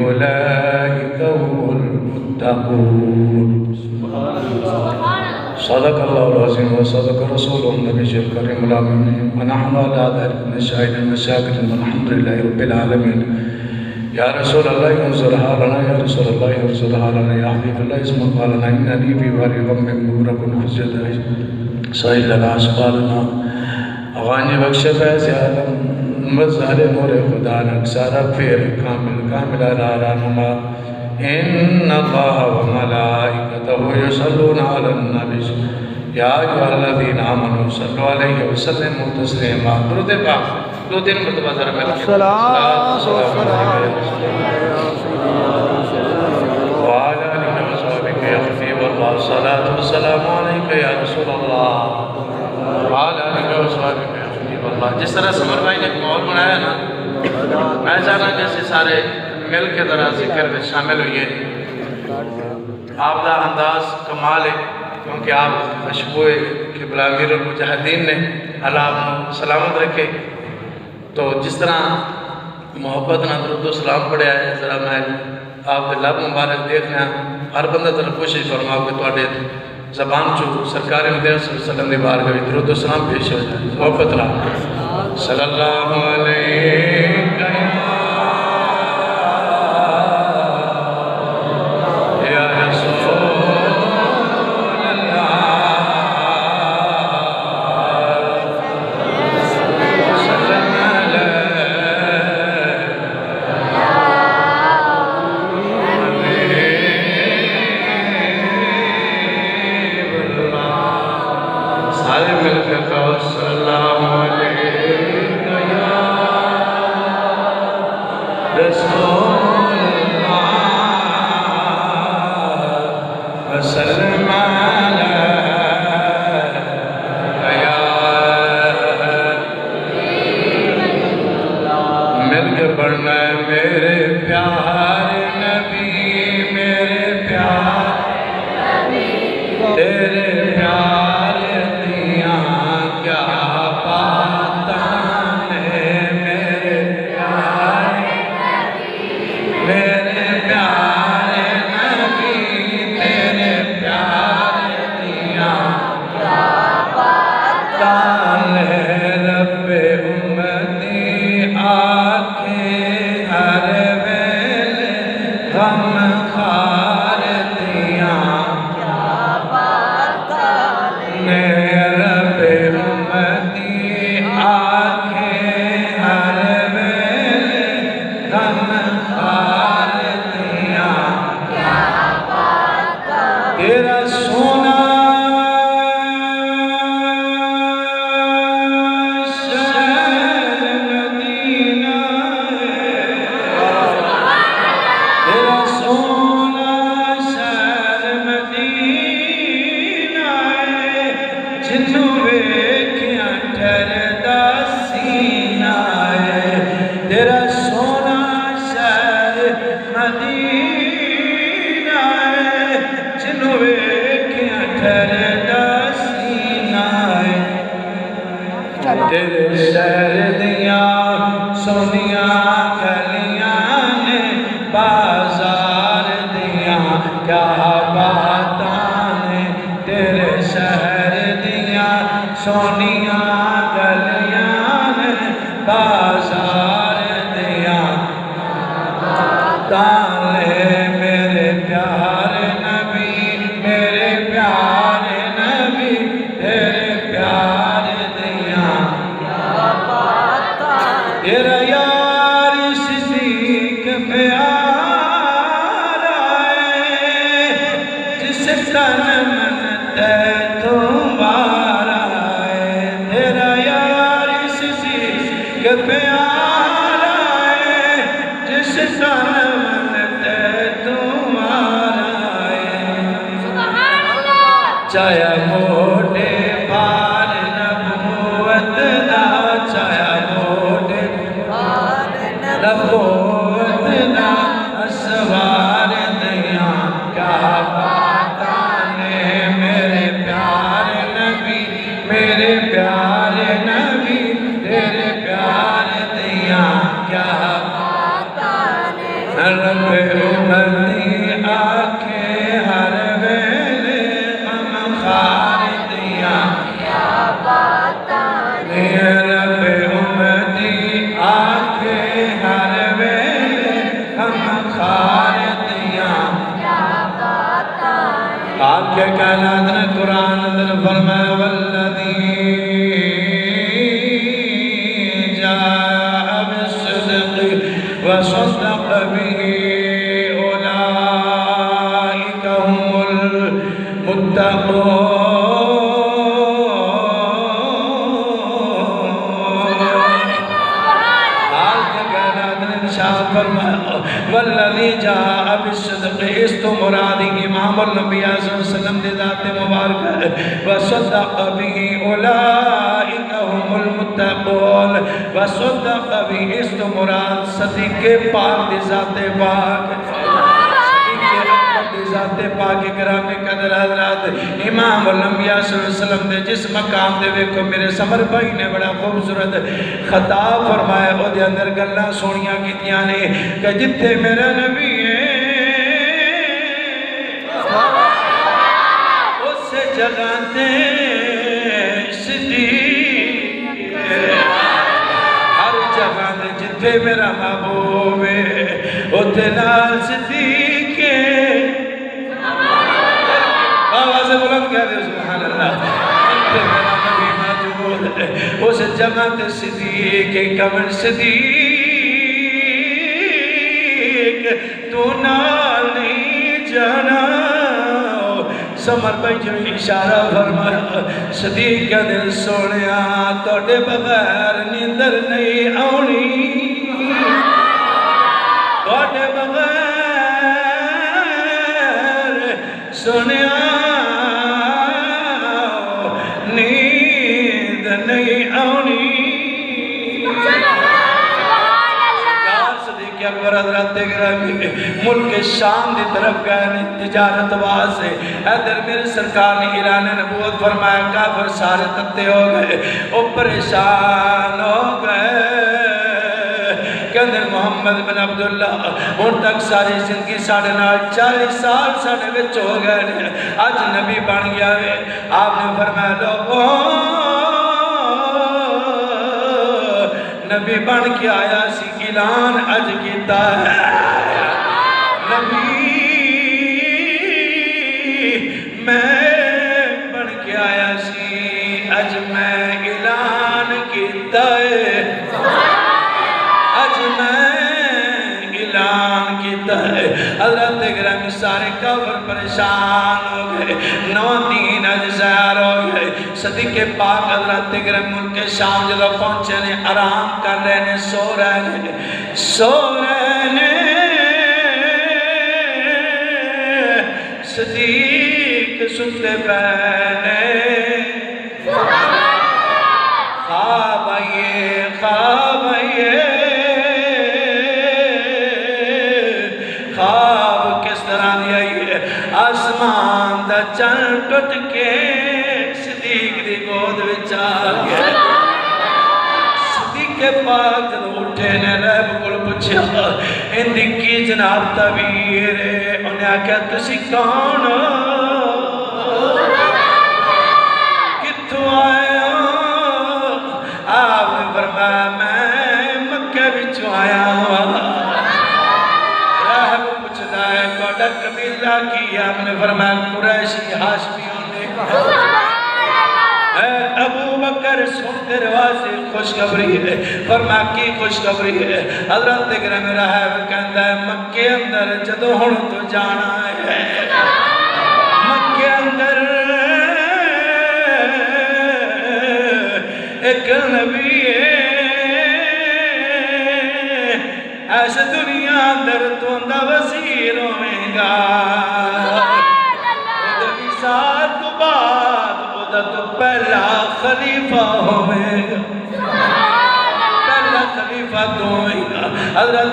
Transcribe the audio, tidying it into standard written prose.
أولئك هم المتقون. صدق الله العظيم وصدق رسوله النبي الكريم الأمين ونحن على ذلك من الشاهدين والشاكرين والحمد لله رب العالمين. يا رسول الله انظر حالنا، يا رسول الله انظر حالنا، يا حبيب الله اسمع قالنا، إنني في بار غم مغرق حجت سائل لنا أسقالنا. غانی بخش فیض عالم مظہر نور خدا نکسارا پھر کامل رانما. ان اللہ و ملائکتہ یصلون علی النبی یا ایھا الذین آمنوا صلوا علیہ وسلموا تسلیما. درود پاک دو تین مرتبہ ذرا میں الصلاۃ والسلام وعلی آلہ وصحبہ یا حبیب اللہ. الصلاۃ والسلام علیک یا رسول اللہ وعلی آلہ وصحبہ یا حبیب اللہ. جس طرح سمر بھائی نے ماحول بنایا نا، میں چاہتا ہوں جیسے سارے مل کے ذرا ذکر میں شامل ہوئیے. آپ کا انداز کمال ہے کیونکہ آپ مشبوع قبلہ امیر المجاہدین نے اللہ آپ سلامت رکھے. تو جس طرح محبت نہ درود و سلام پڑھیا ہے، ذرا میں آپ کے لب مبارک دیکھنا ہر بندہ طرف کوشش فرماؤ کہ تواڈے زبان چو سرکار مدینہ صلی اللہ علیہ وسلم دی بارگاہ وچ درود و سلام پیش ہو جائے. محبت نال صلی اللہ علیہ رب امتی آکے ہر ویلے غم خار دیا رب امتی آکے ہر ویلے غم خار دیا آپ کے کائنات نے قرآن اندر فرمایا والذی جاء بالصدق وصدق به اولئک هم المتقون والذی جاء بالصدق اس تو مرادی امام الانبیاء صلی اللہ علیہ وسلم دے ذات مبارک وصدق به اولئک هم المتقون وصدق به اس تو مراد صدیق پاک دے ذات پاک ذات پاک کرام قدر حضرات امام الانبیاء صلی اللہ علیہ وسلم دے جس مقام دے ویکھو میرے سمر بھائی نے بڑا خوبصورت خطاب فرمایا او دے اندر گلاں سونیاں کیتیاں نے کہ جتھے میرا نبی ہے اس جگہ تے صدیق ہر جگہ تے جتھے میرا محبوب ہے اوتھے نال صدیق ہے آواز بلند کہہ دے سبحان اللہ جتھے میرا نبی موجود ہے اس جگہ تے صدیق کمن صدیق تو نال نہیں جانا سمر بھائی جو اشارہ فرمایا صدیق کا دل سونیا توڑے بغیر نیندر نہیں آنی توڑے بغیر سونیا نیند نہیں آنی صدیق اکبر حضرت گرامی ملک شام دی طرف گئے تجارت واسے ادھر میرے سرکار نے اعلان نبوت فرمایا کافر سارے تتے ہو گئے او پریشان ہو گئے کہندے محمد بن عبداللہ ان تک ساری زندگی ساڑھے نال 40 سال ساڑھے وچ ہو گئے آج نبی بن گیا ہے آپ نے فرمایا لوگوں نبی بن کے آیا سی اعلان اج کیتا ہے نبی میں بن کے آیا سی اج میں اعلان کیتا ہے اج میں اعلان کیتا ہے حضرت گرامی سارے کافر پریشان ہو گئے نو دین اج ظاہر ہو گئے صدیق پاک حضرت گرامی ملک شام جدو پہنچے نے آرام کر رہے نے سو رہے نے صدیق سنتے پہنے خواب آئیے خواب کس طرح دی آئیے آسمان دا چن ٹوٹ کے صدیق دی گود وچا گیا صدیق پاک جب اٹھے نے رب کل پوچھا اندی کی جناب تعبیر ہے انہیں آکھا تسی کون کتھوں آئے ہو آپ نے فرمایا میں مکہ بچوں آیا ہوا رب پوچھتا ہے کوڑا قبیلہ کی آپ نے فرمایا قریشی ہاشمیوں نے ابو بکر سنتے روازے خوشخبری ہے فرما کی خوشخبری ہے حضرت گرم رہا کہندہ ہے مکہ اندر جدو ہن تو جانا ہے مکہ اندر ایک نبی ہے ایسے دنیا اندر تو اندہ وزیر ہوئے گا ادھر ساتھ تو بعد تو پہلا خلیفہ ہوئے گا پہلا خلیفہ تو ہوئے گا حضرت